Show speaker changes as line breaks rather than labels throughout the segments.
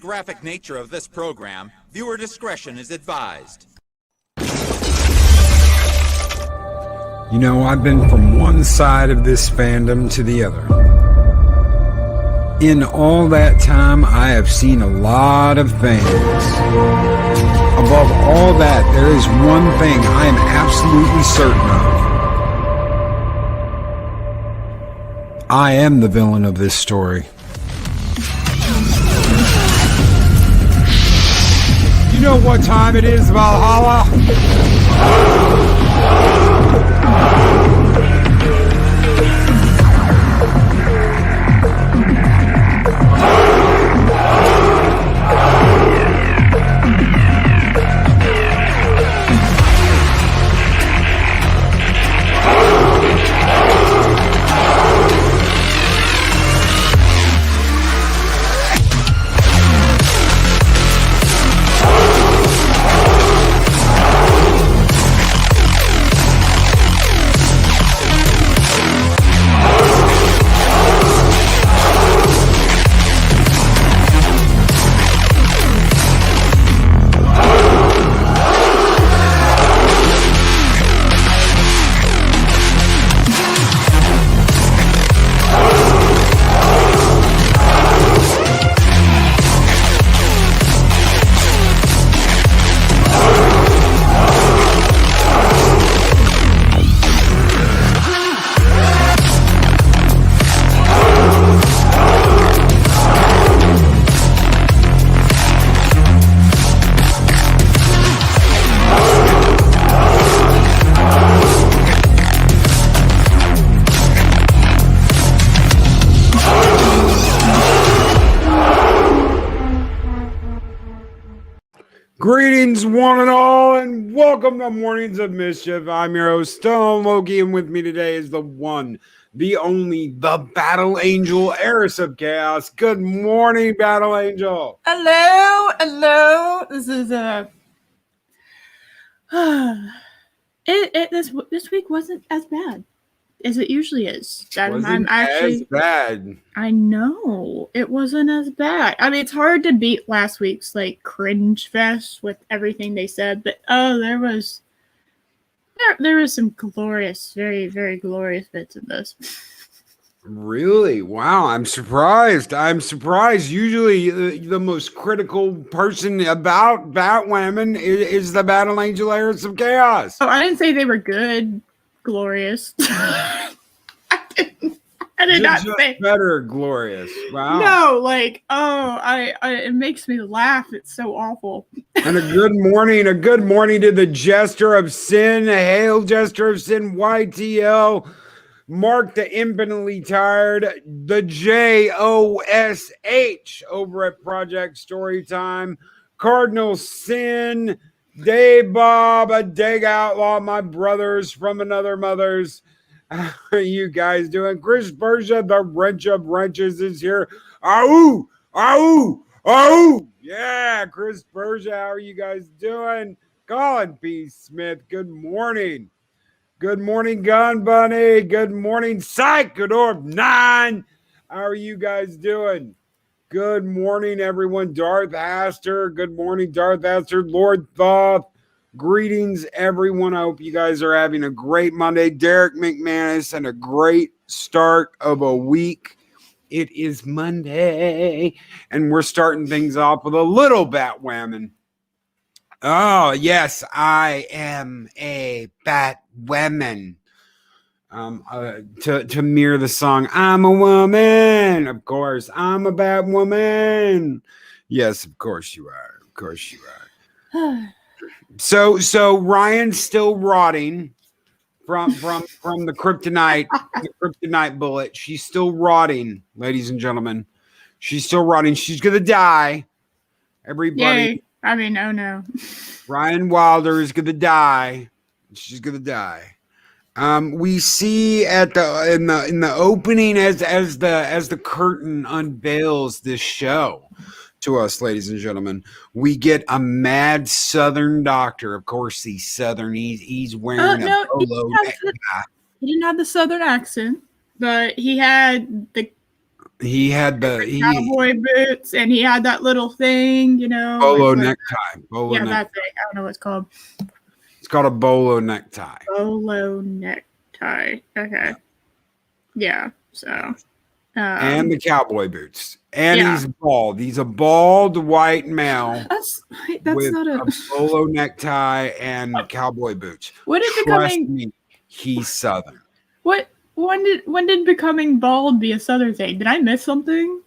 graphic nature of this program, viewer discretion is advised.
You know, I've been from one side of this fandom to the other. In all that time, I have seen a lot of things. Above all that, there is one thing I am absolutely certain of. I am the villain of this story. You know what time it is, Valhalla? Greetings, one and all, and welcome to Mornings of Mischief. I'm your host, Stone Loki, and with me today is the one, the only, the Battle Angel, Heiress of Chaos. Good morning, Battle Angel.
Hello. This is this week wasn't as bad as it usually is.
Wasn't as bad.
I know it wasn't as bad. I mean, it's hard to beat last week's like cringe fest with everything they said, but there was some glorious, very, very glorious bits in this.
Really? Wow, I'm surprised. Usually the most critical person about Bat-Wahman is the Battle Angel, Heiress of Chaos.
Oh, I didn't say they were good. Glorious. I did not say
better glorious. Wow.
No, like, I it makes me laugh. It's so awful.
And a good morning to the Jester of Sin. Hail, Jester of Sin, YTL. Mark the Infinitely Tired, the JOSH over at Project Storytime. Cardinal Sin, Day Bob, a Dig Outlaw, my brothers from another mother's. How are you guys doing? Chris Berger, the wrench of wrenches, is here. Ow! Yeah, Chris Berger, how are you guys doing? Colin P. Smith, good morning. Good morning, Gun Bunny. Good morning, Psychodorp 9. How are you guys doing? Good morning, everyone. Darth Aster. Good morning, Darth Aster. Lord Thoth. Greetings, everyone. I hope you guys are having a great Monday. Derek McManus and a great start of a week. It is Monday, and we're starting things off with a little Bat-Wahman. Oh, yes, I am a Bat-Wahman. To mirror the song, I'm a woman. Of course, I'm a Bat-Woman. Yes, of course you are. Of course you are. So Ryan's still rotting from the kryptonite bullet. She's still rotting, ladies and gentlemen. She's still rotting. She's gonna die. Everybody.
Yay. I mean, oh no.
Ryan Wilder is gonna die. She's gonna die. We see in the opening as the curtain unveils this show to us, ladies and gentlemen, we get a mad Southern doctor. Of course, he's Southern. He's wearing a polo.
He didn't have the Southern accent, but he had the
He had the
cowboy boots, and he had that little thing,
bolo necktie.
Yeah, that thing. I don't know what it's called.
It's called a bolo necktie.
Bolo necktie. Okay. Yeah. So.
And the cowboy boots. And he's bald. He's a bald white male.
That's
with
not
a bolo necktie and cowboy boots.
What is becoming?
Me, he's Southern.
What? When did becoming bald be a Southern thing? Did I miss something?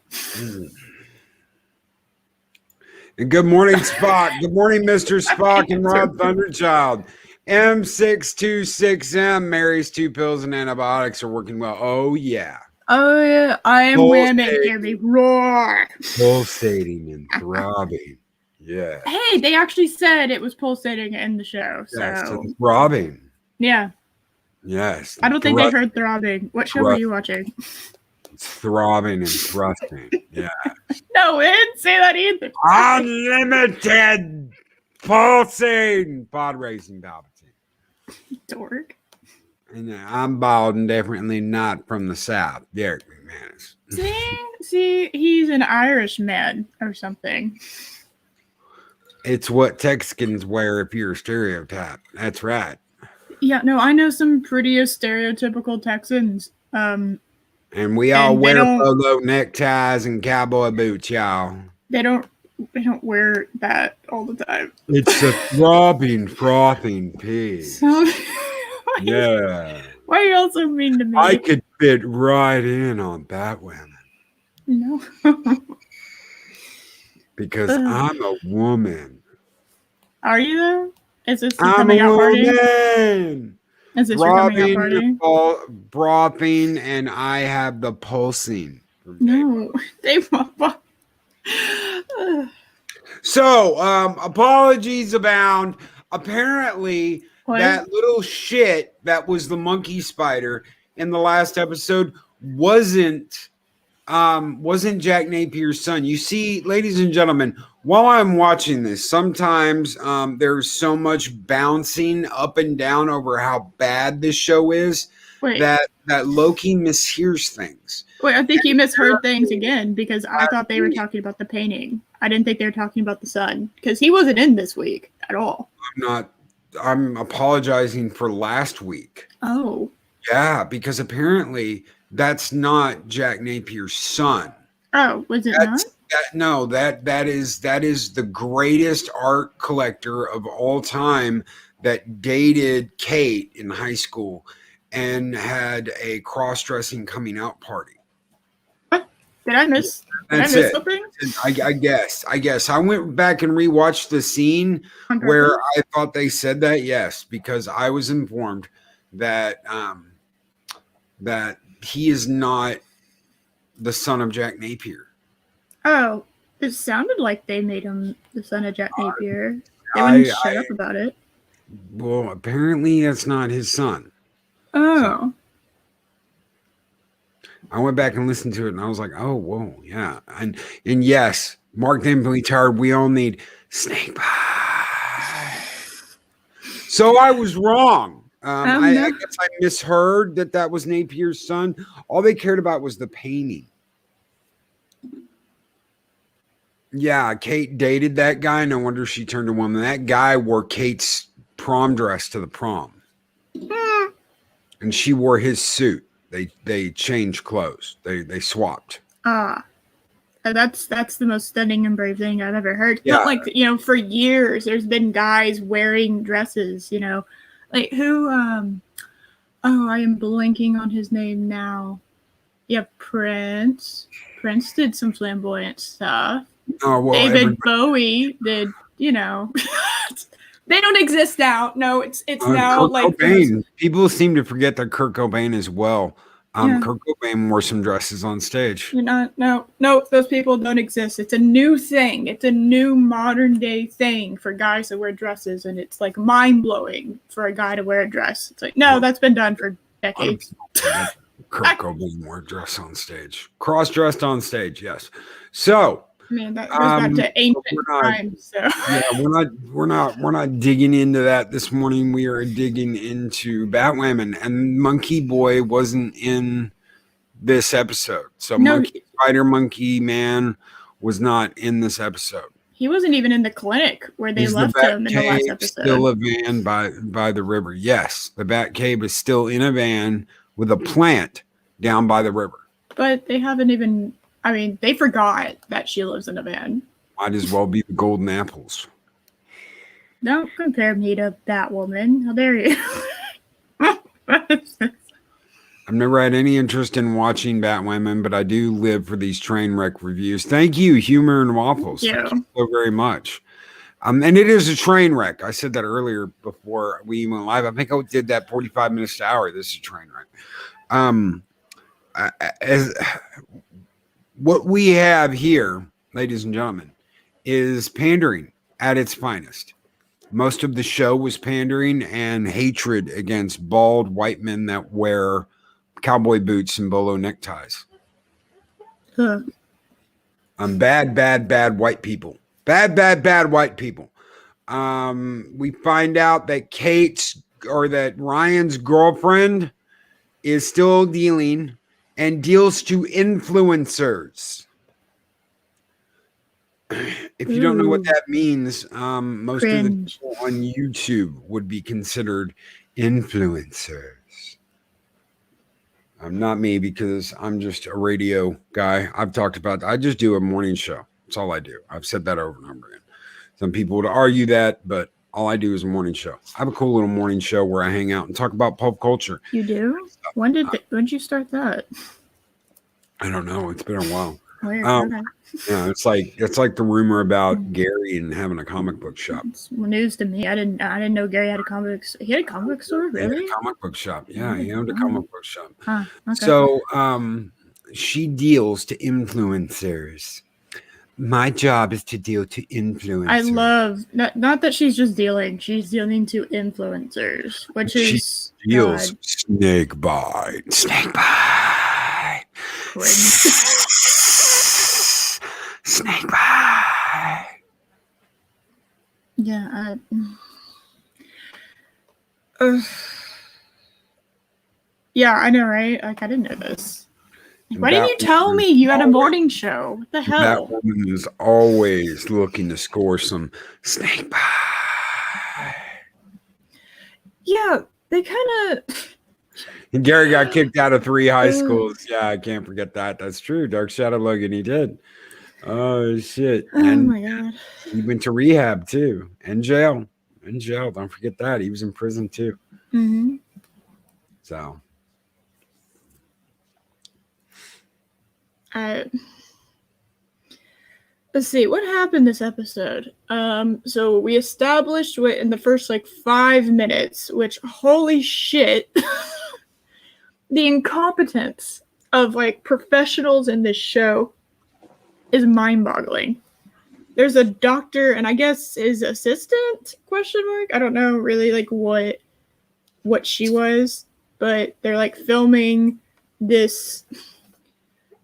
And good morning, Spock. Good morning, Mr. Spock and Rob Thunderchild. M626M, Mary's 2 pills and antibiotics are working well. Oh, yeah.
Oh, yeah. I am women. Hear me roar.
Pulsating and throbbing. Yeah.
Hey, they actually said it was pulsating in the show.
Yes,
So
throbbing.
Yeah.
Yes.
I don't think they heard throbbing. What show were you watching?
It's throbbing and thrusting. Yeah.
No, it didn't say that either.
Unlimited pulsing pod racing Palpatine.
Dork.
And I'm bald and definitely not from the South. Derek McManus.
See, he's an Irish man or something.
It's what Texans wear if you're a stereotype. That's right.
Yeah, no, I know some pretty stereotypical Texans.
And we all wear polo neckties and cowboy boots, y'all.
They don't wear that all the time.
It's a throbbing, frothing pig. Yeah.
Why are you all so mean to me?
I could fit right in on Bat-Wahman.
No.
Because I'm a woman.
Are you though? Is this the coming out party? Is this your coming out party?
Brothing, and I have the pulsing.
No, they won't.
So, apologies abound. Apparently, that little shit that was the monkey spider in the last episode wasn't Jack Napier's son. You see, ladies and gentlemen, while I'm watching this, sometimes there's so much bouncing up and down over how bad this show is that Loki mishears things.
Wait, I think you misheard things again because I thought they were talking about the painting. I didn't think they were talking about the sun because he wasn't in this week at all.
I'm apologizing for last week.
Oh.
Yeah, because apparently that's not Jack Napier's son.
Oh, was it not?
No, that is the greatest art collector of all time that dated Kate in high school and had a cross-dressing coming out party.
What? Did I miss something?
I guess. I went back and rewatched the scene where I thought they said that, yes, because I was informed that that he is not the son of Jack Napier.
Oh, it sounded like they made him the son of Jack Napier. They wouldn't shut up about it.
Well, apparently that's not his son.
Oh.
I went back and listened to it, and I was like, "Oh, whoa, yeah." And yes, Mark Definitely Tired. We all need snake pie. So I was wrong. I guess I misheard that was Napier's son. All they cared about was the painting. Yeah, Kate dated that guy. No wonder she turned a woman. That guy wore Kate's prom dress to the prom. And she wore his suit. They changed clothes. They swapped.
That's the most stunning and brave thing I've ever heard. Yeah. Not like, for years there's been guys wearing dresses, like who I am blanking on his name now. Yeah, Prince did some flamboyant stuff. Oh, well, David Bowie did, they don't exist now. No, it's now
Kurt Cobain. People seem to forget that Kurt Cobain as well. Kurt Cobain wore some dresses on stage.
No, those people don't exist. It's a new thing. It's a new modern day thing for guys to wear dresses, and it's like mind blowing for a guy to wear a dress. It's like, no, that's been done for decades.
Kurt Cobain wore a dress on stage, cross-dressed on stage. Yes. So.
Man, that goes back to ancient times. So.
Yeah, we're not digging into that this morning. We are digging into Bat-Wahman, and Monkey Boy wasn't in this episode. So Monkey spider monkey man was not in this episode.
He wasn't even in the clinic where they left him in the last episode.
Still a van by the river. Yes, the Batcave is still in a van with a plant down by the river.
But they haven't even. I mean, they forgot that she lives in a van.
Might as well be the golden apples.
Don't compare me to Bat-Woman. How dare you?
I've never had any interest in watching Bat-Wahman, but I do live for these train wreck reviews. Thank you, Humor and Waffles.
Yeah.
Thank you so very much. And it is a train wreck. I said that earlier before we went live. I think I did that 45 minutes to hour. This is a train wreck. What we have here, ladies and gentlemen, is pandering at its finest. Most of the show was pandering and hatred against bald white men that wear cowboy boots and bolo neckties. Bad white people. Bad white people. We find out that Ryan's girlfriend is still dealing and deals to influencers. If you don't know what that means, most of the people on YouTube would be considered influencers. Not me, because I'm just a radio guy. I've talked about, I just do a morning show. That's all I do. I've said that over and over again. Some people would argue that, but all I do is a morning show. I have a cool little morning show where I hang out and talk about pop culture.
You do? When did you start that?
I don't know. It's been a while.
Weird. Okay.
Yeah, it's like the rumor about Gary and having a comic book shop.
It's news to me. I didn't know Gary had a comic book. He had a comic book store, really?
He had a comic book shop. Yeah, he owned a comic book shop.
Huh, okay.
So she deals to influencers. My job is to deal to influencers.
I love not that she's just dealing; she's dealing to influencers, which is
deals snake bite.
Cringe.
Snake bite.
Yeah. Yeah, I know, right? Like, I didn't know this. Why didn't you tell me you had a morning show? What the hell?
That woman is always looking to score some snake bite.
Yeah, they kind of.
And Gary got kicked out of 3 high schools. Yeah, I can't forget that. That's true. Dark Shadow Logan, he did. Oh, shit.
Oh, my God.
He went to rehab, too. And jail. Don't forget that. He was in prison, too.
Mm-hmm.
So.
Let's see. What happened this episode? So we established in the first, 5 minutes, which, holy shit, the incompetence of, professionals in this show is mind-boggling. There's a doctor, and I guess his assistant, ? I don't know really, what she was, but they're, filming this...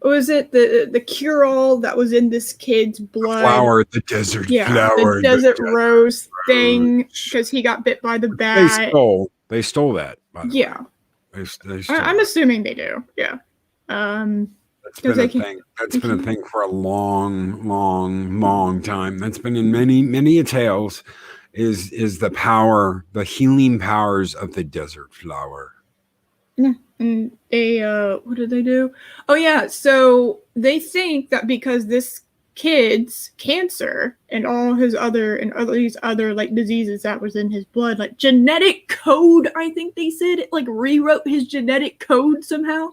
What was it? The cure-all that was in this kid's blood?
The desert flower.
The desert rose thing, because he got bit by the bat.
They stole that. By the way. They stole
I'm assuming they do. Yeah.
That's been a thing. That's been a thing for a long time. That's been in many tales. Is the power, the healing powers of the desert flower.
Yeah. And they, what did they do? Oh, yeah. So they think that because this kid's cancer and all these other diseases that was in his blood, genetic code, I think they said it rewrote his genetic code somehow.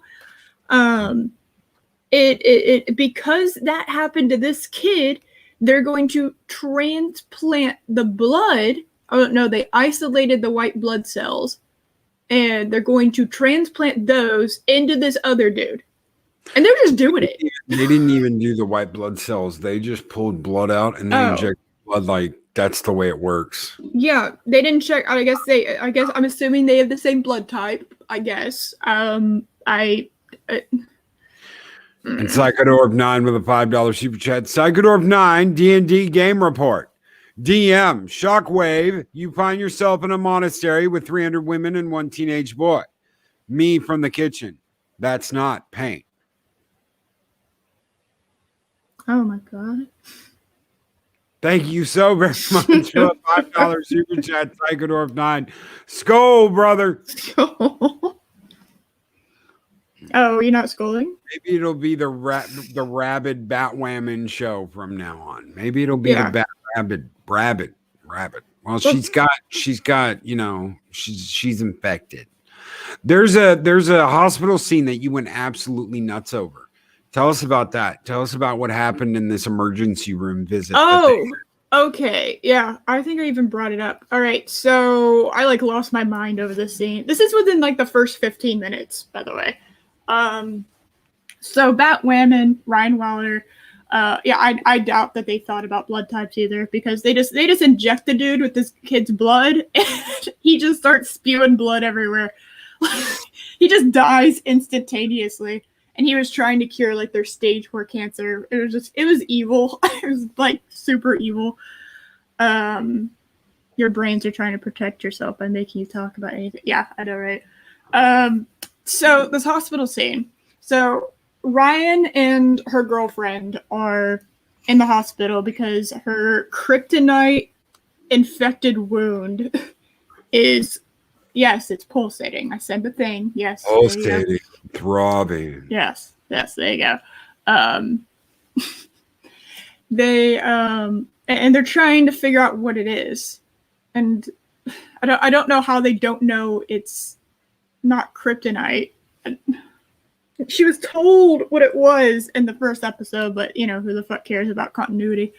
It because that happened to this kid, they're going to transplant the blood. Oh, no, they isolated the white blood cells. And they're going to transplant those into this other dude. And they're just doing it.
They didn't even do the white blood cells. They just pulled blood out and they inject blood that's the way it works.
Yeah, they didn't check. I guess I'm assuming they have the same blood type, I guess.
And Psychodorb 9 with a $5 super chat. Psychodorb 9 D&D game report. DM, Shockwave, you find yourself in a monastery with 300 women and 1 teenage boy. Me from the kitchen. That's not paint.
Oh my god.
Thank you so very much for a $5 super chat, Psychodorf 9. Skull, brother.
Oh, you're not scolding?
Maybe it'll be the rabid Bat-Wahman show from now on. Maybe it'll be
Yeah.
the rabbit. Well, she's got, you know, she's infected. There's a hospital scene that you went absolutely nuts over. Tell us about that. Tell us about what happened in this emergency room visit.
Oh, okay. Yeah, I think I even brought it up. All right, so I like lost my mind over this scene. This is within like the first 15 minutes, by the way. So Bat-Wahman, Ryan Wilder, I doubt that they thought about blood types either, because they just inject the dude with this kid's blood and he just starts spewing blood everywhere. He just dies instantaneously. And he was trying to cure like their stage 4 cancer. It was evil. It was like super evil. Your brains are trying to protect yourself by making you talk about anything. Yeah, I know, right? So this hospital scene. So Ryan and her girlfriend are in the hospital because her kryptonite infected wound is, yes, it's pulsating. I said the thing. Yes.
Pulsating, throbbing.
Yes, there you go. And they're trying to figure out what it is. And I don't know how they don't know it's not kryptonite. She was told what it was in the first episode, but you know, who the fuck cares about continuity?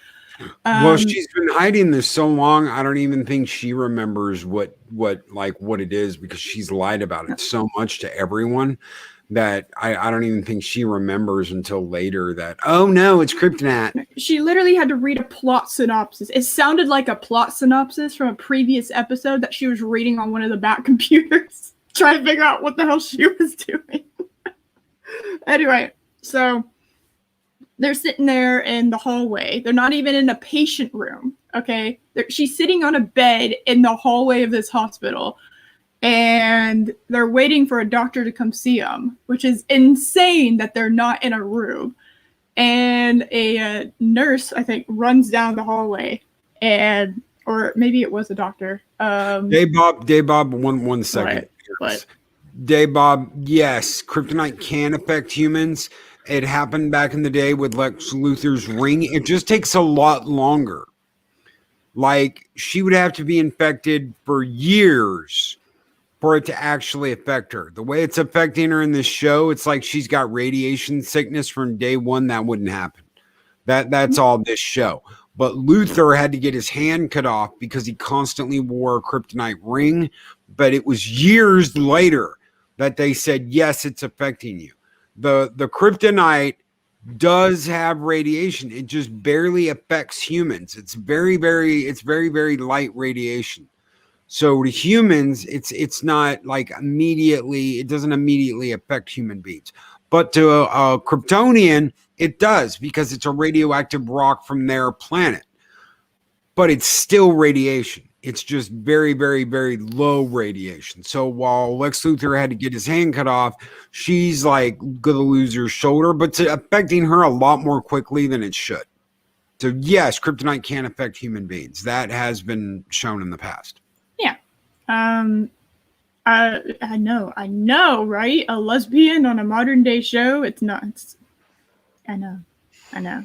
Well, she's been hiding this so long. I don't even think she remembers what it is, because she's lied about it so much to everyone that I don't even think she remembers until later that, oh no, it's kryptonite.
She literally had to read a plot synopsis. It sounded like a plot synopsis from a previous episode that she was reading on one of the back computers, trying to figure out what the hell she was doing. Anyway, so they're sitting there in the hallway. They're not even in a patient room, okay? She's sitting on a bed in the hallway of this hospital, and they're waiting for a doctor to come see them, which is insane that they're not in a room. And a nurse, I think, runs down the hallway, or maybe it was a doctor.
Dave Bob, one second.
What?
Dave Bob, yes, kryptonite can affect humans. It happened back in the day with Lex Luthor's ring. It just takes a lot longer. Like, she would have to be infected for years for it to actually affect her. The way it's affecting her in this show, it's like she's got radiation sickness from day one. That wouldn't happen. That's all this show. But Luthor had to get his hand cut off because he constantly wore a kryptonite ring. But it was years later that they said, yes, it's affecting you. The kryptonite does have radiation. It just barely affects humans. It's very, very light radiation. So to humans, it's not like immediately, it doesn't immediately affect human beings. But to a Kryptonian, it does, because it's a radioactive rock from their planet. But it's still radiation. It's just very, very low radiation. So while Lex Luthor had to get his hand cut off, she's like gonna lose her shoulder, but it's affecting her a lot more quickly than it should. So yes, kryptonite can affect human beings. That has been shown in the past.
Yeah. I know, right? A lesbian on a modern day show. It's not. I know.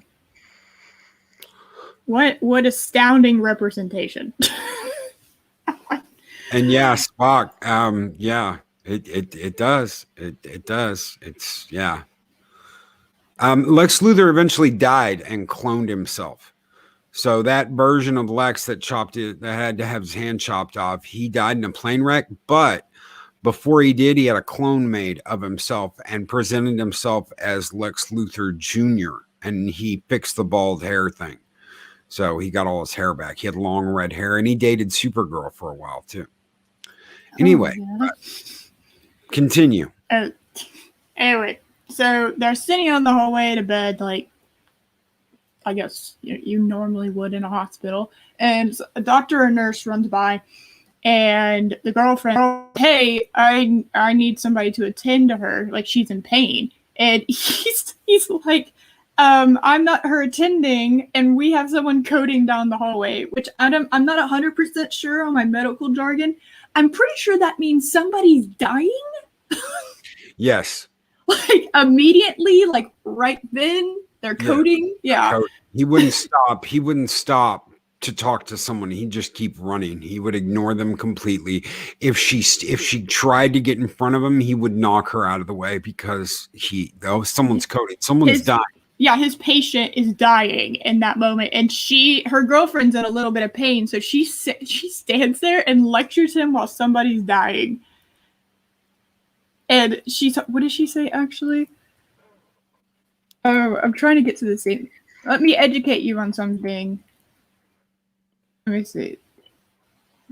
What astounding representation.
And yeah, Spock. Yeah, it does. It does. It's yeah. Lex Luthor eventually died and cloned himself. So that version of Lex that had to have his hand chopped off, he died in a plane wreck. But before he did, he had a clone made of himself and presented himself as Lex Luthor Jr. And he fixed the bald hair thing. So he got all his hair back. He had long red hair, and he dated Supergirl for a while too. Anyway, continue.
Anyway, so they're sitting on the hallway to bed, like I guess you normally would in a hospital. And a doctor or nurse runs by, and the girlfriend, hey, I need somebody to attend to her. Like, she's in pain. And he's like, I'm not her attending, and we have someone coding down the hallway, which I'm not 100% sure on my medical jargon. I'm pretty sure that means somebody's dying.
Yes.
Like immediately, like right then, they're coding. Yeah.
He wouldn't stop. He wouldn't stop to talk to someone. He'd just keep running. He would ignore them completely. If she tried to get in front of him, he would knock her out of the way because someone's coding. Someone's dying.
Yeah, his patient is dying in that moment, and her girlfriend's in a little bit of pain, so she stands there and lectures him while somebody's dying. And what did she say actually? Oh, I'm trying to get to the same. Let me educate you on something. Let me see.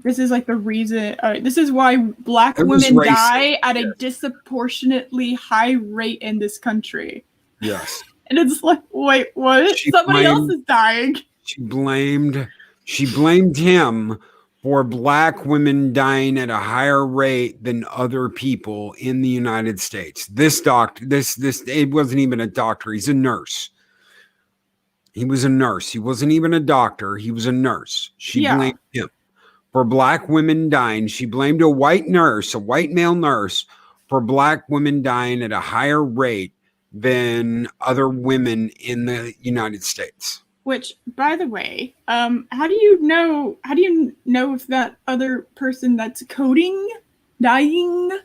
This is like the reason. This is why Black women die at a disproportionately high rate in this country.
Yes.
And it's like, wait, what? Somebody else is dying.
She blamed him for Black women dying at a higher rate than other people in the United States. This doctor, it wasn't even a doctor. He's a nurse. He was a nurse. He wasn't even a doctor. He was a nurse. She blamed him for Black women dying. She blamed a white nurse, a white male nurse, for Black women dying at a higher rate than other women in the United States.
Which, by the way, how do you know if that other person that's coding, dying,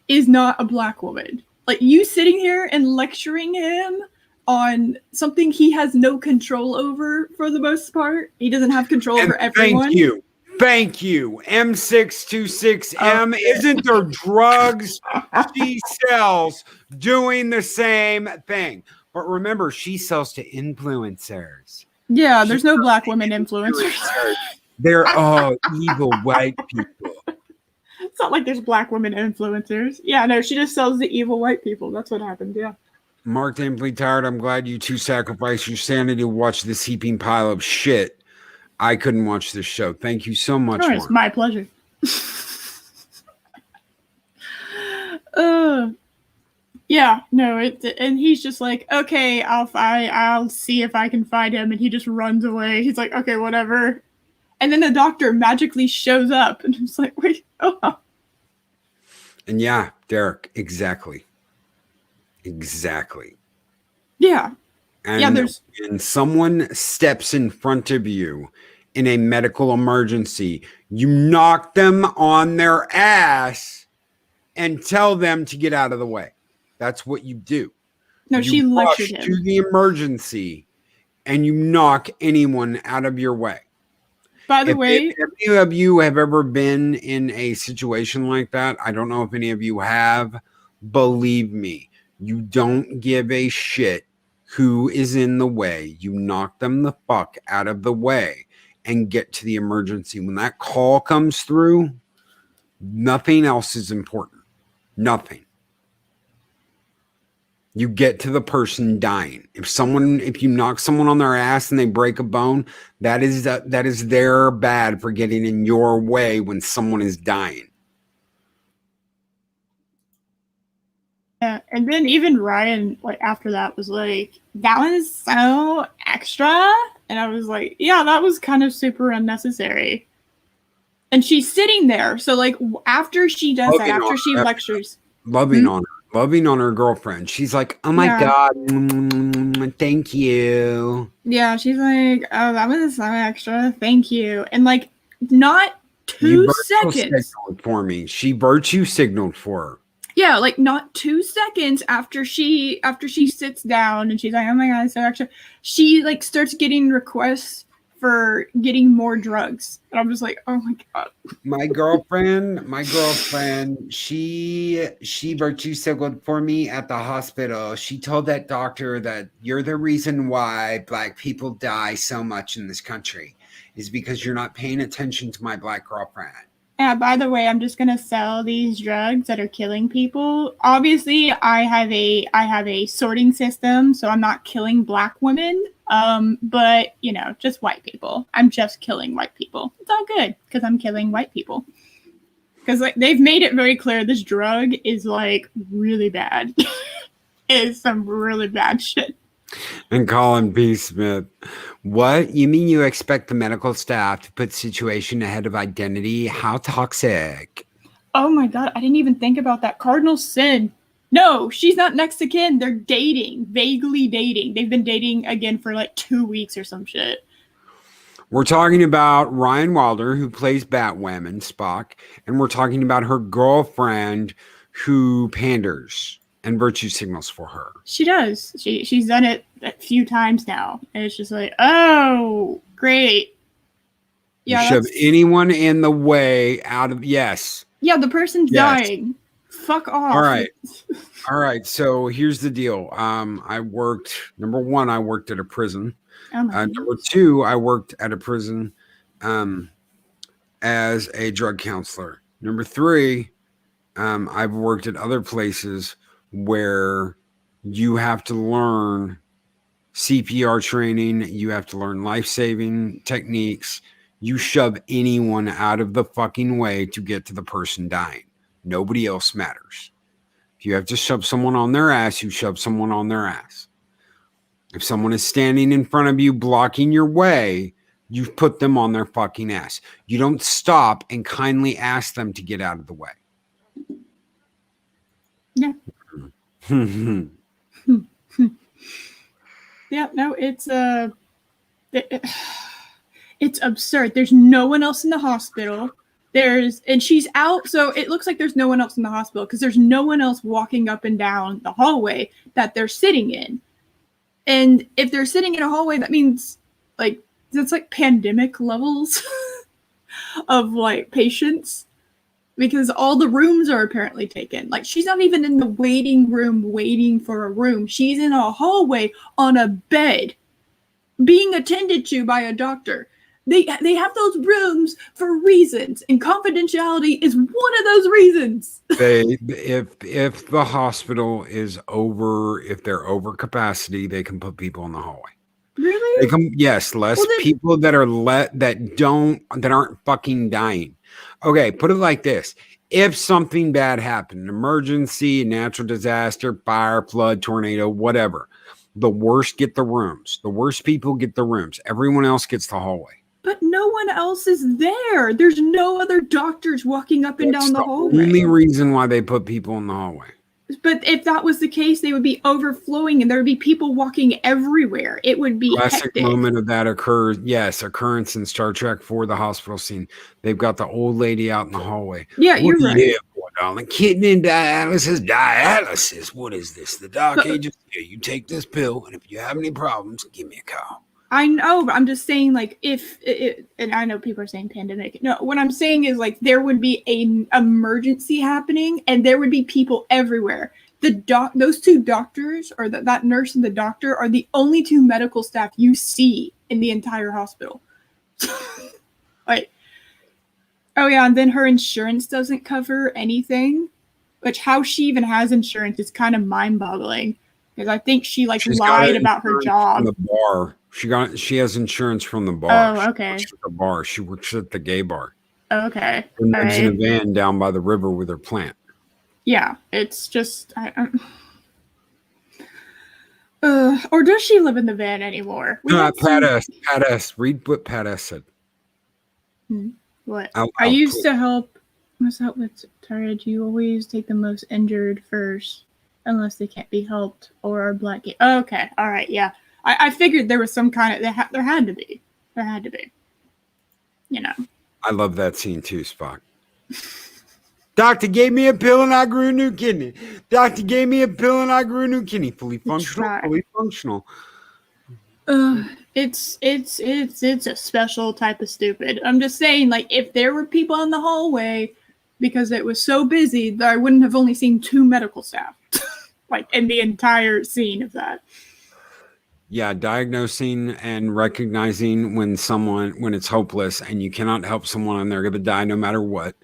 is not a Black woman? Like, you sitting here and lecturing him on something he has no control over for the most part. He doesn't have control over everyone.
Thank you. M626M. Isn't there drugs she sells doing the same thing? But remember, she sells to influencers.
Yeah, there's no Black women influencers.
They're all evil white people.
It's not like there's Black women influencers. Yeah, no, she just sells to evil white people. That's what happened, yeah.
Mark Amply Tired, I'm glad you two sacrificed your sanity to watch this heaping pile of shit. I couldn't watch this show. Thank you so much, Mark.
It's my pleasure. Yeah, no, and he's just like, okay, I'll see if I can find him, and he just runs away. He's like, okay, whatever. And then the doctor magically shows up, and it's like, wait, oh.
And yeah, Derek, exactly.
Yeah.
And when someone steps in front of you in a medical emergency, you knock them on their ass and tell them to get out of the way. That's what you do.
No, she lectured him
to the emergency and you knock anyone out of your way.
By the way,
if any of you have ever been in a situation like that, I don't know if any of you have. Believe me, you don't give a shit who is in the way. You knock them the fuck out of the way and get to the emergency. When that call comes through, nothing else is important. Nothing. You get to the person dying. If you knock someone on their ass and they break a bone, that is their bad for getting in your way when someone is dying.
Yeah, and then even Ryan, like after that, was like, "That was so extra," and I was like, "Yeah, that was kind of super unnecessary." And she's sitting there, so like after she does that, after she lectures,
loving on her girlfriend, she's like, "Oh my god, thank you." Yeah,
she's like, "Oh, that was so extra, thank you," and like not 2 seconds
for me. She virtue signaled for her.
Yeah, like not 2 seconds after she sits down and she's like, "Oh my god, so extra," she like starts getting requests for getting more drugs, and I'm just like, "Oh my god."
My girlfriend, she virtue signaled for me at the hospital. She told that doctor that you're the reason why Black people die so much in this country is because you're not paying attention to my Black girlfriend.
Yeah, by the way, I'm just gonna sell these drugs that are killing people. Obviously, I have a sorting system, so I'm not killing Black women. But you know, just white people. I'm just killing white people. It's all good because I'm killing white people. Because like they've made it very clear, this drug is like really bad. It's some really bad shit.
And Colin B. Smith, what? You mean you expect the medical staff to put situation ahead of identity? How toxic.
Oh my god, I didn't even think about that. Cardinal sin. No, she's not next to kin. They're dating, vaguely dating. They've been dating again for like 2 weeks or some shit.
We're talking about Ryan Wilder, who plays Bat-Wahman, Spock, and we're talking about her girlfriend who panders and virtue signals for her.
She does. She's done it a few times now. And it's just like, oh, great.
Yeah, you shove anyone in the way out of, yes.
Yeah, the person's dying. Fuck off.
All right. So here's the deal. I worked, number one, I worked at a prison. Number two, I worked at a prison as a drug counselor. Number three, I've worked at other places where you have to learn CPR training. You have to learn life-saving techniques. You shove anyone out of the fucking way to get to the person dying. Nobody else matters. If you have to shove someone on their ass, you shove someone on their ass. If someone is standing in front of you blocking your way, you put them on their fucking ass. You don't stop and kindly ask them to get out of the way.
Yeah. Yeah, no, it's absurd. There's no one else in the hospital. And she's out, so it looks like there's no one else in the hospital because there's no one else walking up and down the hallway that they're sitting in. And if they're sitting in a hallway, that means like that's like pandemic levels of like patients because all the rooms are apparently taken. Like she's not even in the waiting room waiting for a room. She's in a hallway on a bed being attended to by a doctor. They have those rooms for reasons, and confidentiality is one of those reasons.
If the hospital is over, if they're over capacity, they can put people in the hallway.
Really?
They can, yes, less people that aren't fucking dying. Okay, put it like this. If something bad happened, an emergency, a natural disaster, fire, flood, tornado, whatever, the worst get the rooms. The worst people get the rooms. Everyone else gets the hallway.
But no one else is there. There's no other doctors walking up and down the hallway.
That's the only reason why they put people in the hallway.
But if that was the case, they would be overflowing and there would be people walking everywhere. It would be
classic
hectic.
Moment of that occurs. Yes, occurrence in Star Trek for the hospital scene. They've got the old lady out in the hallway.
Yeah, you're right.
Yeah, boy, darling. Kidney dialysis. Dialysis. What is this? The doc agent. Yeah, you take this pill, and if you have any problems, give me a call.
I know, but I'm just saying, like, and I know people are saying pandemic. No, what I'm saying is, like, there would be an emergency happening, and there would be people everywhere. Those two doctors, or that nurse and the doctor, are the only two medical staff you see in the entire hospital. Like, oh yeah, and then her insurance doesn't cover anything, which how she even has insurance is kind of mind-boggling, because I think she lied about her job.
The bar. She has insurance from the bar.
Oh, okay.
She works at the gay bar.
Okay.
And lives in a van down by the river with her plant.
Yeah, it's just. Or does she live in the van anymore?
Pat S. Read what Pat S. said.
What? I used to help. What's that with Taraj? You always take the most injured first, unless they can't be helped or are black. Okay. All right. Yeah. I figured there was some kind of there had to be. You know.
I love that scene too, Spock. Doctor gave me a pill and I grew a new kidney. Doctor gave me a pill and I grew a new kidney. Fully functional.
It's a special type of stupid. I'm just saying, like, if there were people in the hallway because it was so busy that I wouldn't have only seen 2 medical staff, like in the entire scene of that.
Yeah, diagnosing and recognizing when it's hopeless and you cannot help someone and they're going to die no matter what.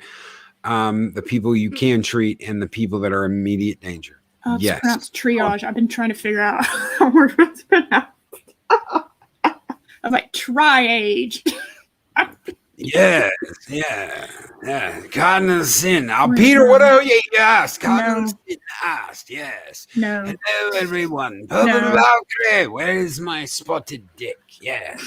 The people you can treat and the people that are immediate danger.
It's pronounced triage. I've been trying to figure out how it's pronounced. I'm like triage.
Yes, yeah. Cardinal Sin. Now, Peter, what are you asked? Cardinal Sin asked, yes.
No.
Hello, everyone. Purple
No.
Valkyrie, where is my spotted dick? Yes.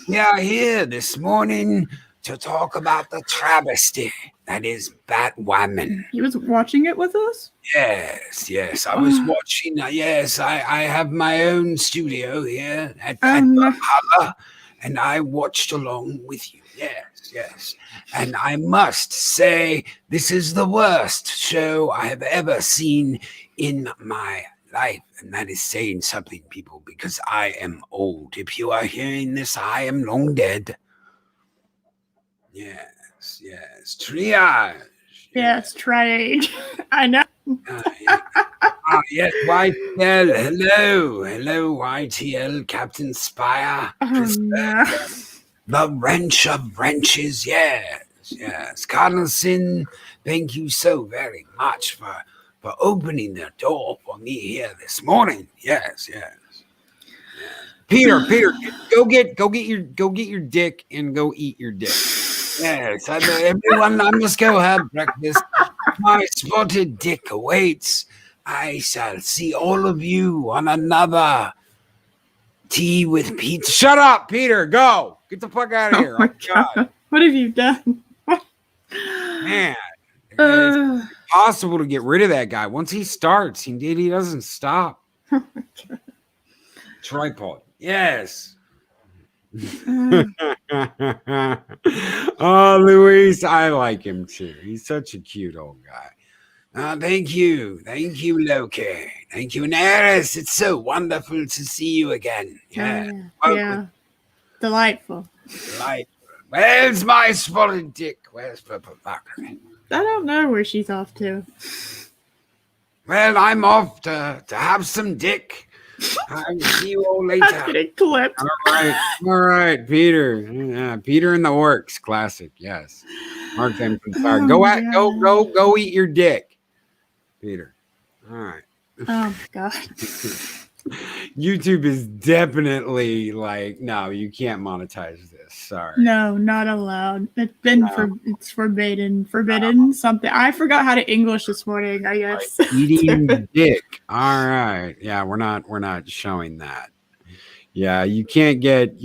We are here this morning to talk about the travesty that is Bat-Wahman.
He was watching it with us?
Yes. I was watching. Yes, I have my own studio here at
No.
Valhalla, and I watched along with you. Yes. And I must say, this is the worst show I have ever seen in my life. And that is saying something, people, because I am old. If you are hearing this, I am long dead. Yes. Triage.
Yes, triage. I know.
Yes, YTL. Hello, YTL, Captain Spire.
No.
The wrench of wrenches. Yes. Cardinal Sin, thank you so very much for opening the door for me here this morning. Yes. Peter, go get your dick and go eat your dick. Yes, everyone, I must go have breakfast. My spotted dick awaits. I shall see all of you on another tea with pizza. Shut up, Peter. Go. Get the fuck out of here.
Oh my God. What have you done?
Man, it's impossible to get rid of that guy. Once he starts, he doesn't stop.
Oh my God.
Tripod. Yes. Oh, Luis, I like him too. He's such a cute old guy. Thank you, Loki. Thank you, Neris. It's so wonderful to see you again.
Yeah. Delightful.
Where's my spotted dick? Where's Purple Valkyrie?
I don't know where she's off to.
Well, I'm off to have some dick. I will see you all later.
That's getting clipped.
All right, Peter. Yeah, Peter and the Orcs, classic. Yes, Mark them from fire. Go eat your dick, Peter. All right.
Oh God.
YouTube is definitely like, no, you can't monetize this. Sorry.
No, not allowed. It's been it's forbidden something. I forgot how to English this morning, I guess.
Eating dick. All right. Yeah, we're not showing that. Yeah, you can't get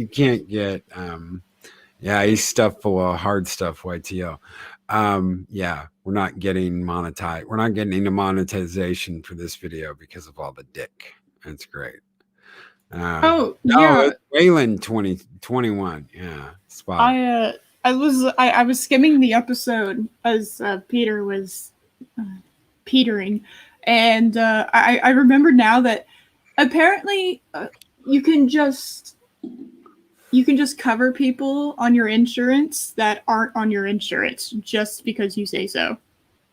he's stuffed full of hard stuff, YTO. Yeah, we're not getting monetized. We're not getting into monetization for this video because of all the dick. That's great.
Yeah.
Wayland 2021. Yeah. Spot.
I was skimming the episode as Peter was petering, and I remember now that apparently you can just cover people on your insurance that aren't on your insurance just because you say so.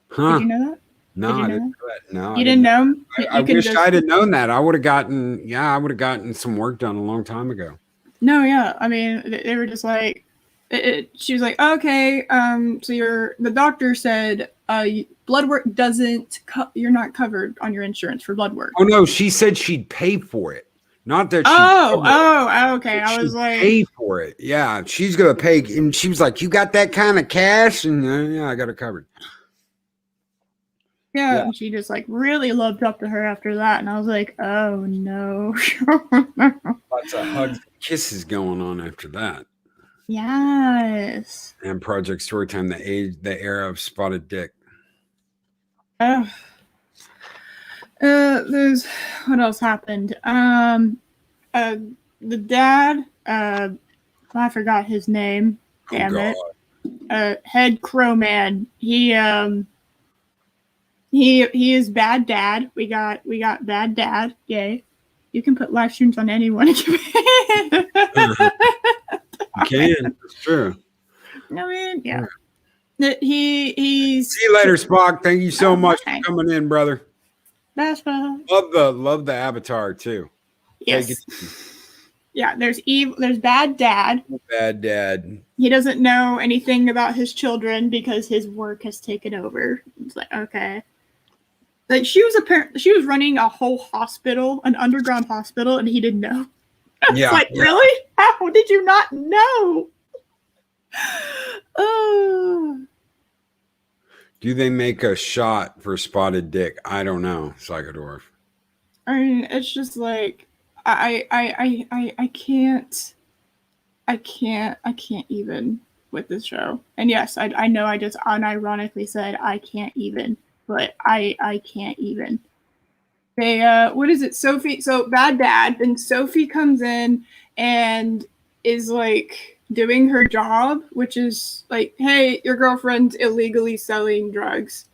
Huh.
Did you know that?
No, I didn't know that. No,
you didn't know?
I wish I'd have known that. I would have gotten some work done a long time ago.
No, yeah. I mean, they were just like, she was like, okay, so the doctor said blood work you're not covered on your insurance for blood work.
Oh no, she said she'd pay for it. Not that
okay. I was like,
pay for it. Yeah, she's gonna pay. And she was like, you got that kind of cash? And yeah, I got it covered.
Yeah, and she just like really loved up to her after that, and I was like, oh no.
Lots of hugs and kisses going on after that.
Yes.
And Project Storytime, the era of spotted dick.
There's what else happened? The dad, I forgot his name. Damn it. Head Crow Man. He is bad dad. We got bad dad. Yay. You can put live streams on anyone. You
can. It's true.
I mean, yeah. He's
see you later, Spock. Thank you so much for coming in, brother.
That's fine.
Love the avatar too.
Yes. Yeah, there's bad dad.
Bad dad.
He doesn't know anything about his children because his work has taken over. It's like, okay. Like she was running a whole hospital, an underground hospital, and he didn't know. It's like, really? How did you not know? Oh,
Do they make a shot for spotted dick? I don't know, Psychodorf.
I mean, it's just like I can't even with this show. And yes, I know I just unironically said I can't even, but I can't even. They what is it? Sophie, so bad dad, then Sophie comes in and is like doing her job, which is like, hey, your girlfriend's illegally selling drugs.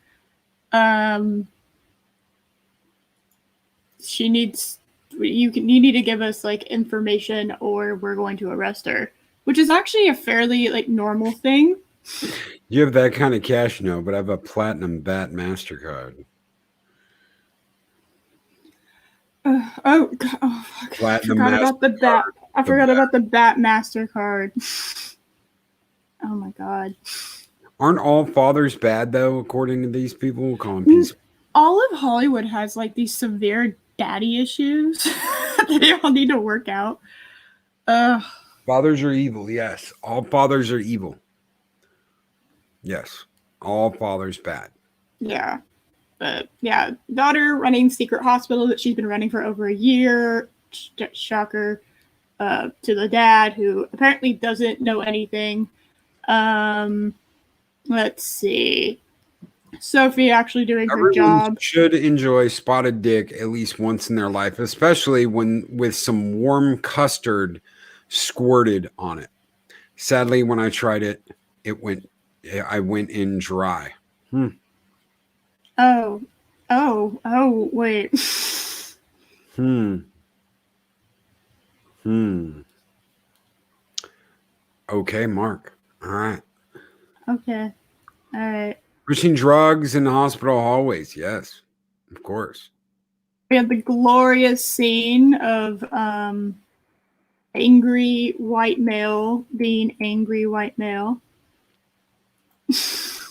She needs you need to give us like information or we're going to arrest her, which is actually a fairly like normal thing.
You have that kind of cash, no, but I have a platinum Bat MasterCard.
Oh, God, oh fuck.
Platinum
I forgot about the Bat. I forgot about the Bat MasterCard. Oh my God.
Aren't all fathers bad though, according to these people? We'll call them peaceful.
All of Hollywood has like these severe daddy issues that they all need to work out.
Fathers are evil, yes. All fathers are evil. Yes. All fathers bad.
Yeah. But yeah, daughter running secret hospital that she's been running for over a year. Shocker. To the dad who apparently doesn't know anything. Let's see. Sophie actually doing her job.
Should enjoy spotted dick at least once in their life, especially when with some warm custard squirted on it. Sadly, when I tried it, I went in dry.
Oh, wait.
Okay, Mark. All right.
Okay. All right.
Pushing drugs in the hospital hallways. Yes, of course.
We had the glorious scene of angry white male being angry white male.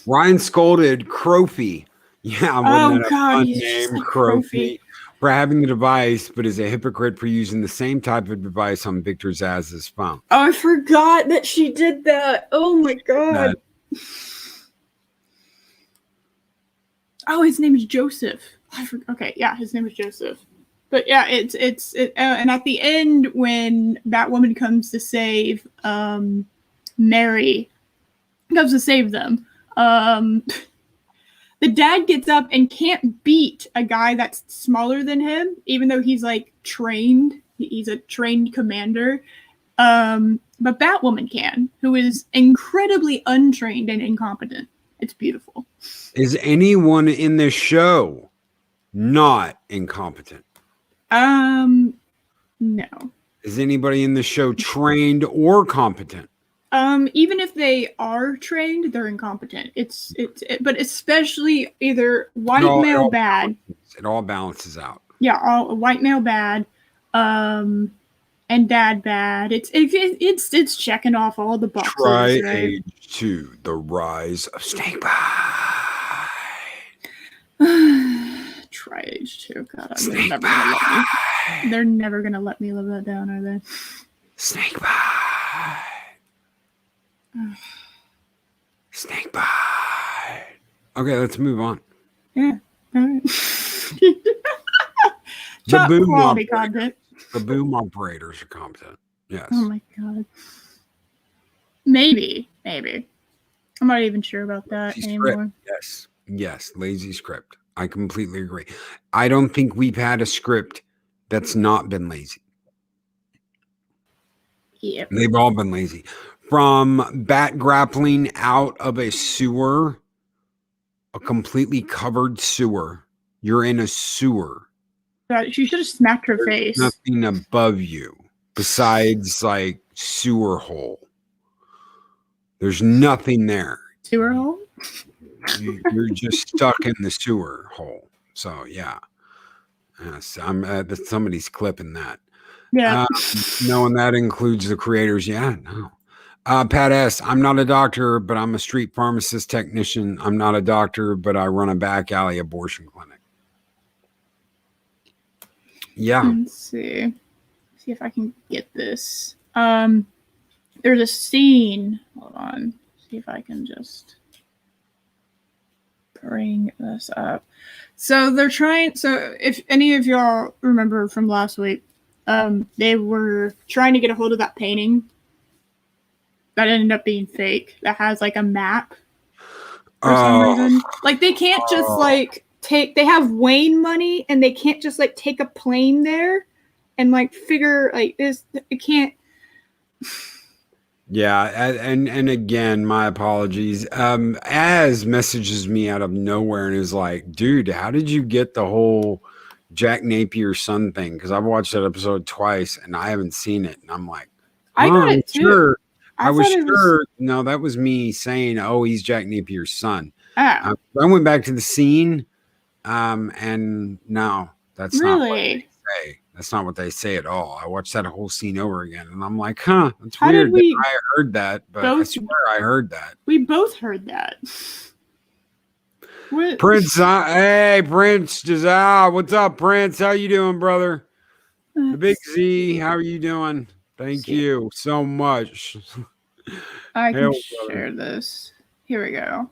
Ryan scolded Crophie. Yeah, wasn't that a fun name,
like
Crophie, for having the device, but is a hypocrite for using the same type of device on Victor Zaz's phone.
Oh, I forgot that she did that. Oh my God. Oh, his name is Joseph. Okay, yeah, his name is Joseph. But yeah, it's and at the end when Batwoman comes to save Mary, comes to save them, the dad gets up and can't beat a guy that's smaller than him, even though he's like trained. He's a trained commander. But Batwoman can, who is incredibly untrained and incompetent. It's beautiful.
Is anyone in this show not incompetent?
No.
Is anybody in the show trained or competent?
Even if they are trained, they're incompetent. But especially either white male bad.
It all balances out.
Yeah, all white male bad, and dad bad. It's checking off all the boxes.
Try
right?
Age 2, The Rise of Snakebite.
Try Age 2. God, they're never gonna let me live that down, are they?
Snakebite. Snakebite. Okay, let's move on.
Yeah. All right.
The boom
quality content.
The boom operators are competent. Yes.
Oh my God. Maybe. I'm not even sure about that anymore.
Yes. Lazy script. I completely agree. I don't think we've had a script that's not been lazy.
Yep.
They've all been lazy. From bat grappling out of a sewer, a completely covered sewer. You're in a sewer.
God, she should have smacked her face.
Nothing above you besides like sewer hole. There's nothing there.
Sewer hole?
You're just stuck in the sewer hole. So yeah. Yes, somebody's clipping that.
Yeah.
No, and that includes the creators. Yeah, no. Pat S., I'm not a doctor, but I'm a street pharmacist technician. I'm not a doctor, but I run a back alley abortion clinic. Yeah.
Let's see if I can get this. The there's a scene. Hold on. See if I can just bring this up. So they're trying. So if any of y'all remember from last week, they were trying to get a hold of that painting that ended up being fake. That has like a map for some reason. Like they can't just like take. They have Wayne money, and they can't just like take a plane there and like figure like this. It can't.
Yeah, and again, my apologies. Az messages me out of nowhere and is like, dude, how did you get the whole Jack Napier's son thing? Because I've watched that episode twice and I haven't seen it. And I'm like,
I got it too.
Sure. I was sure. No, that was me saying, oh, he's Jack Napier's son. I went back to the scene, and no, that's not what they say. That's not what they say at all. I watched that whole scene over again, and I'm like, huh, that's weird that I heard that, but I swear I heard that.
We both heard that.
Prince, hey, Prince Giselle, what's up, Prince? How you doing, brother? The Big Z, how are you doing? Thank you so much.
I can share this. Here we go.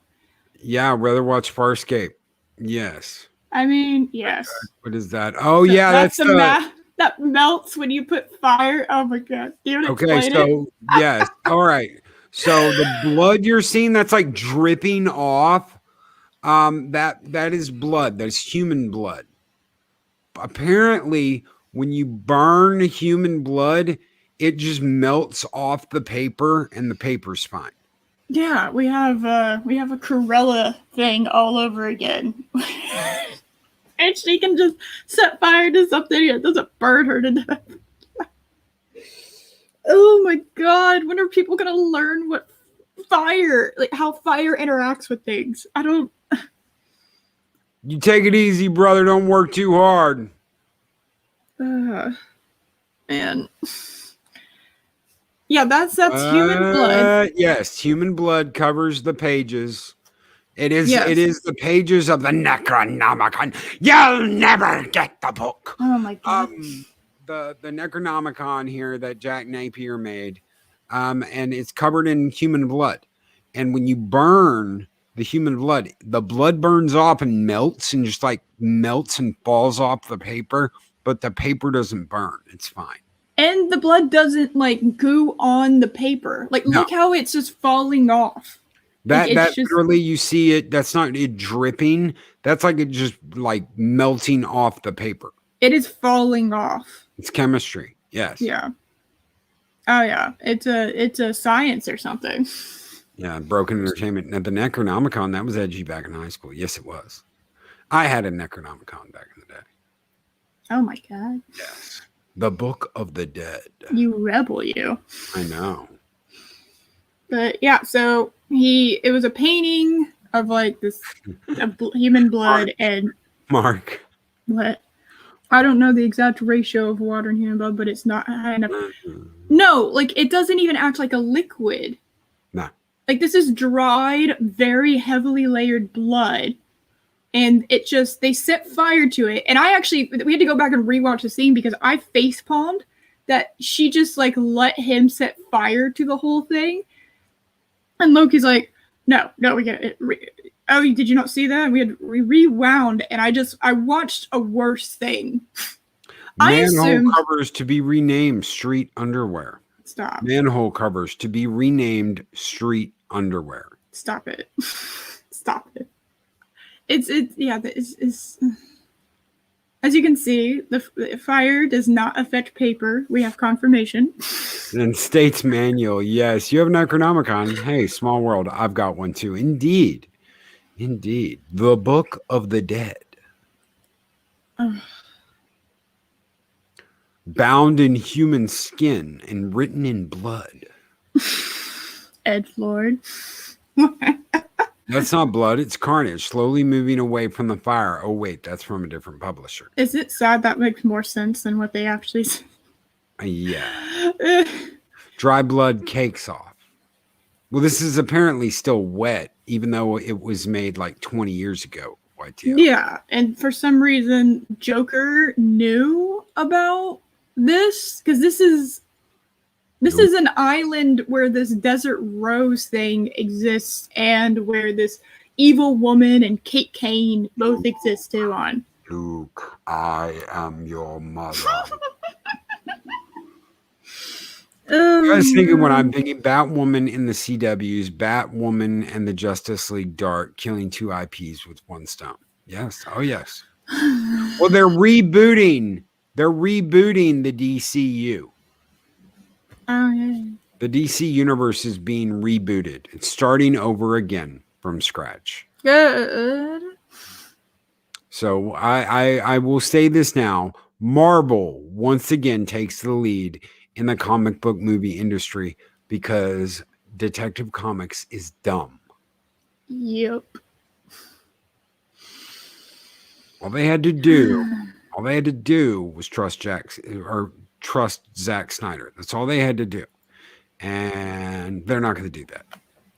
Yeah, I'd rather watch Farscape. Yes.
I mean, yes.
What is that? Oh, so yeah, that's
the map that melts when you put fire. Oh my god!
Okay, so yes, all right. So the blood you're seeing, that's like dripping off. That is blood. That's human blood. Apparently, when you burn human blood, it just melts off the paper, and the paper's fine.
Yeah, we have a Corella thing all over again. And she can just set fire to something. It doesn't burn her to death. Oh my god, when are people gonna learn what fire, like how fire interacts with things? I don't.
You take it easy, brother. Don't work too hard.
Man. Yeah, that's human blood.
Yes, human blood covers the pages. It is the pages of the Necronomicon. You'll never get the book.
Oh my god.
The Necronomicon here that Jack Napier made, and it's covered in human blood. And when you burn the human blood, the blood burns off and melts and just like melts and falls off the paper, but the paper doesn't burn. It's fine.
And the blood doesn't like goo on the paper. Like look how it's just falling off.
That just, literally you see it. That's not it dripping. That's like it just like melting off the paper. It
is falling off.
It's chemistry. Yes.
Yeah. Oh yeah. It's a science or something.
Yeah. Broken Entertainment. Now the Necronomicon, that was edgy back in high school. Yes, it was. I had a Necronomicon back in the day.
Oh my god.
Yes. The Book of the Dead.
You rebel, you.
I know.
But yeah, so it was a painting of like this human blood and
Mark.
What? I don't know the exact ratio of water and human blood, but it's not high enough. No, like it doesn't even act like a liquid.
No.
Like this is dried, very heavily layered blood. And it just, they set fire to it. And we had to go back and rewatch the scene because I facepalmed that she just like let him set fire to the whole thing. And Loki's like, no, we get it. Oh, did you not see that? We rewound, and I watched a worse thing.
Manhole covers to be renamed street underwear.
Stop.
Manhole covers to be renamed street underwear.
Stop it. Stop it. It's as you can see, the fire does not affect paper. We have confirmation.
And States Manual, yes. You have an Necronomicon. Hey, small world. I've got one too. Indeed. The Book of the Dead. Bound in human skin and written in blood.
Edgelord.
That's not blood, it's carnage, slowly moving away from the fire. Oh, wait, that's from a different publisher.
Is it sad that makes more sense than what they actually said?
Yeah. Dry blood cakes off. Well, this is apparently still wet, even though it was made like 20 years ago. YTL.
Yeah, and for some reason, Joker knew about this, because this This is an island where this desert rose thing exists and where this evil woman and Kate Kane both exist too on.
Luke, I am your mother. I was thinking when I'm thinking Batwoman in the CW's, Batwoman and the Justice League Dark killing 2 IPs with 1 stone. Yes. Oh, yes. Well, they're rebooting. They're rebooting the DCU.
Oh, yeah.
The DC universe is being rebooted. It's starting over again from scratch.
Good.
So I will say this now. Marvel once again takes the lead in the comic book movie industry because Detective Comics is dumb.
Yep.
All they had to do was trust Zack Snyder. That's all they had to do. And they're not going to do that.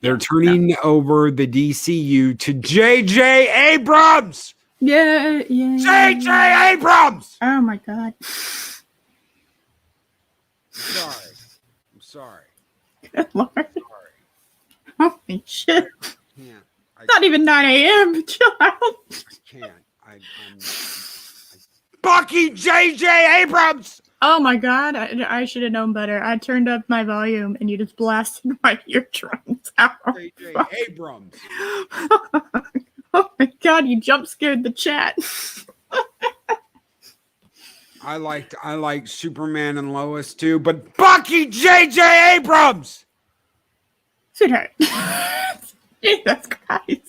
They're turning over the DCU to J.J. Abrams.
Yeah.
J.J. Abrams.
Oh my God.
I'm sorry.
Good Lord. Holy shit.
I
Not even 9 a.m. Chill out.
can't. I'm fucking J.J. Abrams.
Oh my God. I should have known better. I turned up my volume and you just blasted my eardrums out.
J.J. Abrams.
Oh my God, you jump scared the chat.
I liked Superman and Lois too, but fucking J.J. Abrams.
Sweetheart. Jesus Christ.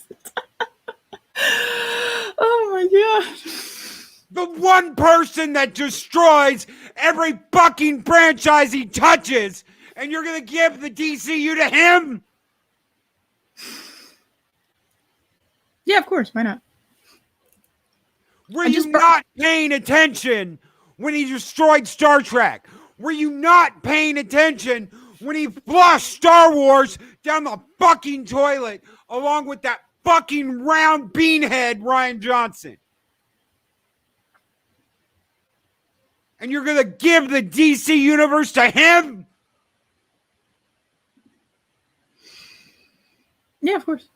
Oh my God.
The one person that destroys every fucking franchise he touches, and you're going to give the DCU to him?
Yeah, of course. Why not?
Were you not paying attention when he destroyed Star Trek? Were you not paying attention when he flushed Star Wars down the fucking toilet along with that fucking round beanhead Rian Johnson? And you're going to give the DC universe to him?
Yeah, of course.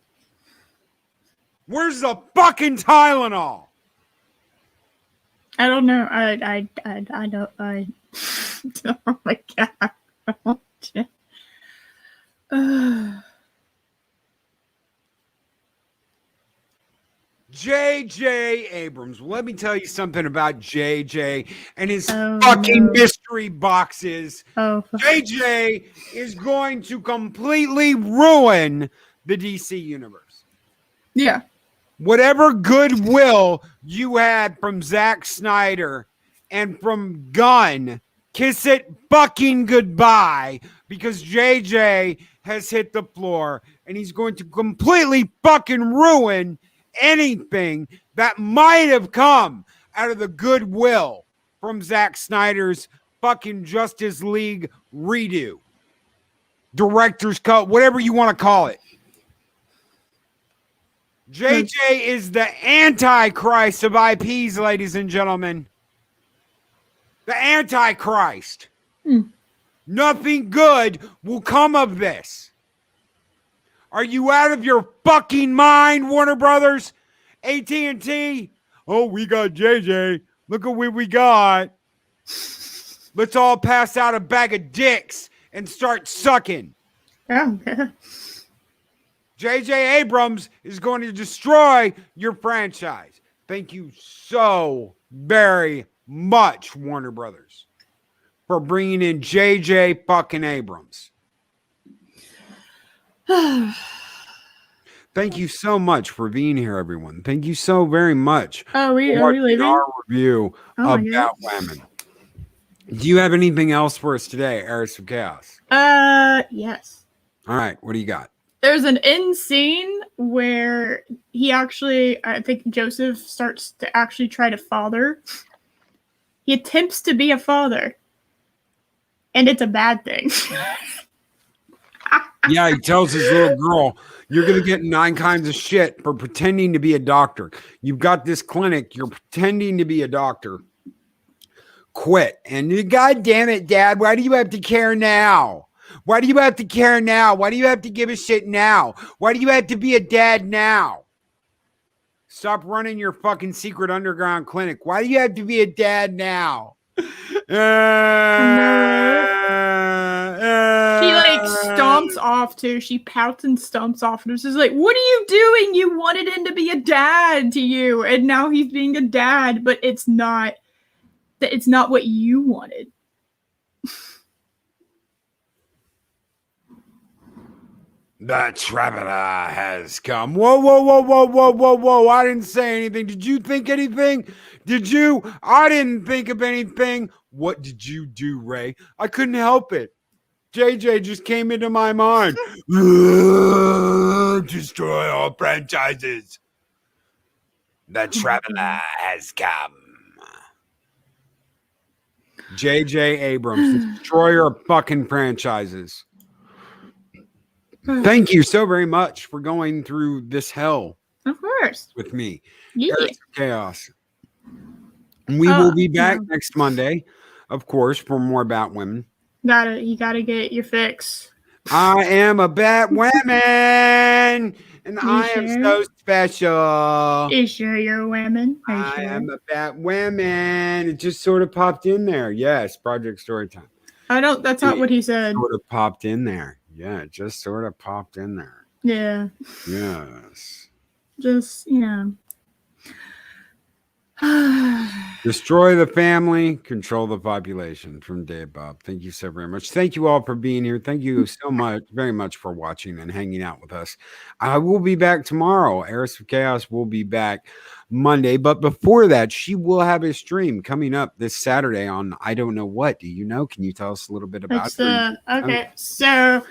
Where's the fucking Tylenol?
I don't know. I don't. Oh my God.
J.J. Abrams. Let me tell you something about J.J. and his fucking mystery boxes. J.J. is going to completely ruin the DC universe.
Yeah.
Whatever goodwill you had from Zack Snyder and from Gunn, kiss it fucking goodbye, because JJ has hit the floor and he's going to completely fucking ruin anything that might have come out of the goodwill from Zack Snyder's fucking Justice League redo. Director's cut, whatever you want to call it. JJ is the Antichrist of IPs, ladies and gentlemen. The Antichrist. Nothing good will come of this. Are you out of your fucking mind, Warner Brothers? AT&T? Oh, we got JJ. Look at what we got. Let's all pass out a bag of dicks and start sucking. J.J. Abrams is going to destroy your franchise. Thank you so very much, Warner Brothers, for bringing in J.J. fucking Abrams. Thank you so much for being here, everyone. Thank you so very much.
Are we leaving?
Our review of Bat-Wahman. Do you have anything else for us today, Heiress of Chaos?
Yes.
All right, what do you got?
There's an end scene where he actually, I think Joseph starts to actually try to father. He attempts to be a father. And it's a bad thing.
Yeah, he tells his little girl, you're going to get 9 kinds of shit for pretending to be a doctor. You've got this clinic. You're pretending to be a doctor. quit. And God damn it, Dad, why do you have to care now? Why do you have to care now? Why do you have to give a shit now? Why do you have to be a dad now? Stop running your fucking secret underground clinic. Why do you have to be a dad now?
She like stomps off too. She pouts and stomps off, and it's just like, what are you doing? You wanted him to be a dad to you, and now he's being a dad, but it's not what you wanted.
The traveler has come. Whoa, whoa, whoa, whoa, whoa, whoa, whoa. I didn't say anything. Did you think anything? Did you? I didn't think of anything. What did you do, Ray? I couldn't help it. JJ just came into my mind. Destroy all franchises. The traveler has come. JJ Abrams, destroyer of fucking franchises. Thank you so very much for going through this hell.
Of course.
With me.
Yeah.
Chaos. We will be back next Monday, of course, for more Bat-Women.
You gotta get your fix.
I am a Bat-Wahman, and I am so special.
You sure you're a woman?
I am a Bat-Wahman. It just sort of popped in there. Yes, Project Storytime.
That's not what he said.
Sort of popped in there. Yeah, it just sort of popped in there.
Yeah.
Yes.
Just,
Destroy the family, control the population from Dave Bob. Thank you so very much. Thank you all for being here. Thank you so much, very much for watching and hanging out with us. I will be back tomorrow. Heiress of Chaos will be back Monday. But before that, she will have a stream coming up this Saturday on I Don't Know What. Do you know? Can you tell us a little bit about it?
Okay. So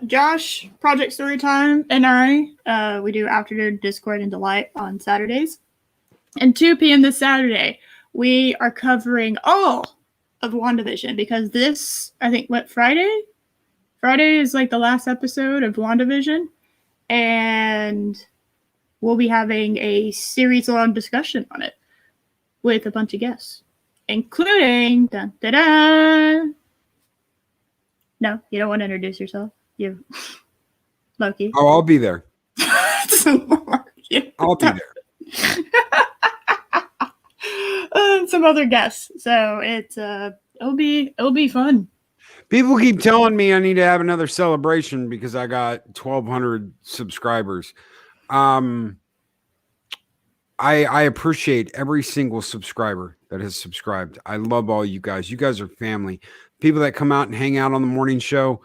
Josh, Project Storytime, and I, we do Afternoon Discord and Delight on Saturdays. And 2 p.m. this Saturday, we are covering all of WandaVision because this, I think, Friday? Friday is like the last episode of WandaVision. And we'll be having a series-long discussion on it with a bunch of guests, including... Dun, dun, dun. No, you don't want to introduce yourself? You, Loki.
Oh, I'll be there. I'll be there.
And some other guests. So it'll be fun.
People keep telling me I need to have another celebration because I got 1,200 subscribers. I appreciate every single subscriber that has subscribed. I love all you guys. You guys are family. People that come out and hang out on the morning show.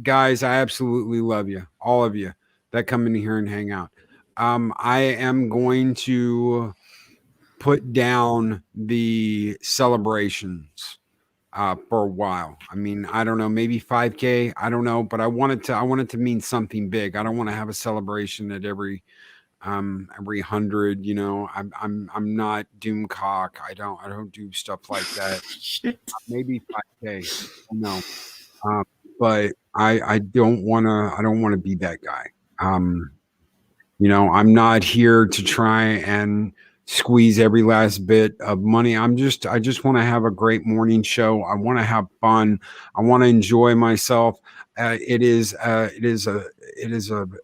Guys, I absolutely love you. All of you that come in here and hang out. I am going to put down the celebrations for a while. I mean, I don't know, maybe 5K. I don't know, but I want it to mean something big. I don't want to have a celebration at every 100. You know, I'm not Doomcock. I don't do stuff like that. Maybe 5K. No, but I don't want to be that guy. You know, I'm not here to try and squeeze every last bit of money. I just want to have a great morning show. I want to have fun. I want to enjoy myself. It is a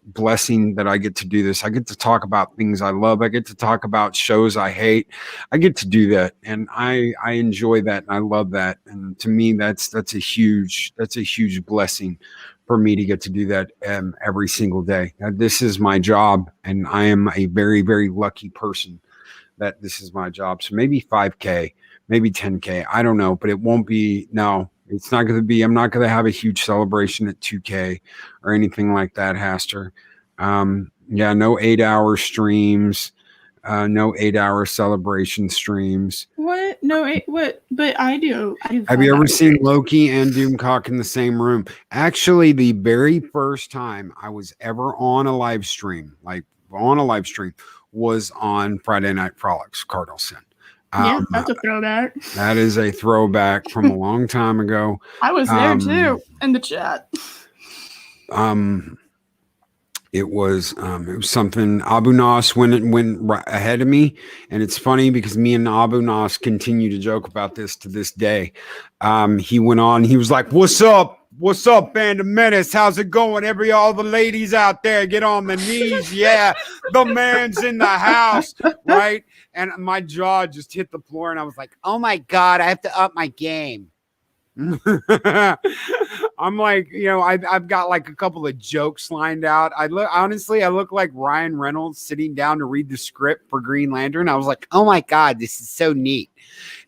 blessing that I get to do this. I get to talk about things I love. I get to talk about shows I hate. I get to do that, and I enjoy that, and I love that. And to me, that's a huge blessing for me to get to do that every single day. This is my job, and I am a very, very lucky person that this is my job. So maybe 5K, maybe 10K. I don't know, but it won't be. No, it's not going to be. I'm not going to have a huge celebration at 2K or anything like that, Haster. Yeah, no 8-hour streams. No 8-hour celebration streams.
What? No, what? But I do.
Have you ever seen Loki and Doomcock in the same room? Actually, the very first time I was ever on a live stream, was on Friday Night Frolics, Cardinal Sin.
Yeah, that's a throwback.
That is a throwback from a long time ago.
I was there too in the chat.
It was something. Abu Nas went right ahead of me, and it's funny because me and Abu Nas continue to joke about this to this day. He went on. He was like, "What's up? What's up, Band of Menace? How's it going? All the ladies out there, get on the knees. Yeah, the man's in the house, right?" And my jaw just hit the floor, and I was like, "Oh my God, I have to up my game." I'm like, I've got like a couple of jokes lined out. I look like Ryan Reynolds sitting down to read the script for Green Lantern. I was like, oh my God, this is so neat.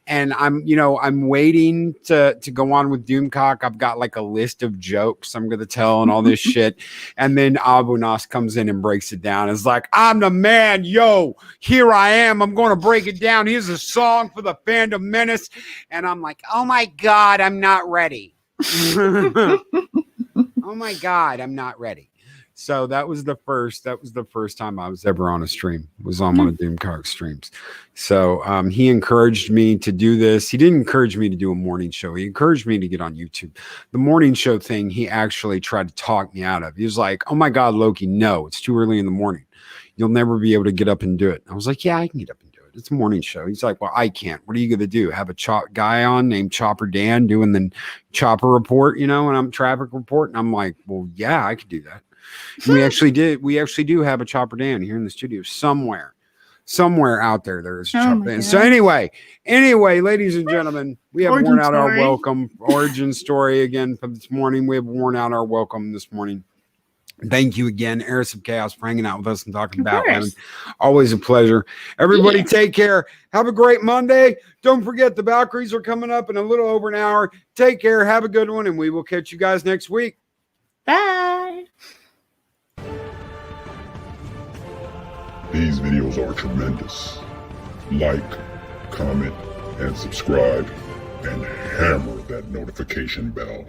And I'm waiting to go on with Doomcock. I've got like a list of jokes I'm going to tell and all this shit. And then Abu Nas comes in and breaks it down. It's like, I'm the man. Yo, here I am. I'm going to break it down. Here's a song for the Phantom Menace. And I'm like, oh my God, I'm not ready. Oh my God, I'm not ready. So that was the first time I was ever on a stream, was on one of Doomcock streams. So he encouraged me to do this. He didn't encourage me to do a morning show. He encouraged me to get on YouTube. The morning show thing, he actually tried to talk me out of. He was like, oh my God, Loki, no, it's too early in the morning. You'll never be able to get up and do it. I was like, yeah, I can get up and do it. It's a morning show. He's like, well, I can't. What are you going to do? Have a guy on named Chopper Dan doing the Chopper report, and I'm traffic report. And I'm like, well, yeah, I could do that. And we actually do have a Chopper Dan here in the studio somewhere out there. There is a Chopper Dan. So anyway, ladies and gentlemen, we have worn out our welcome origin story again for this morning. We have worn out our welcome this morning. Thank you again, Heiress of Chaos, for hanging out with us and talking about Bat-Wahman. Always a pleasure. Everybody take care. Have a great Monday. Don't forget the Valkyries are coming up in a little over an hour. Take care. Have a good one, and we will catch you guys next week.
Bye.
These videos are tremendous. Like, comment, and subscribe, and hammer that notification bell.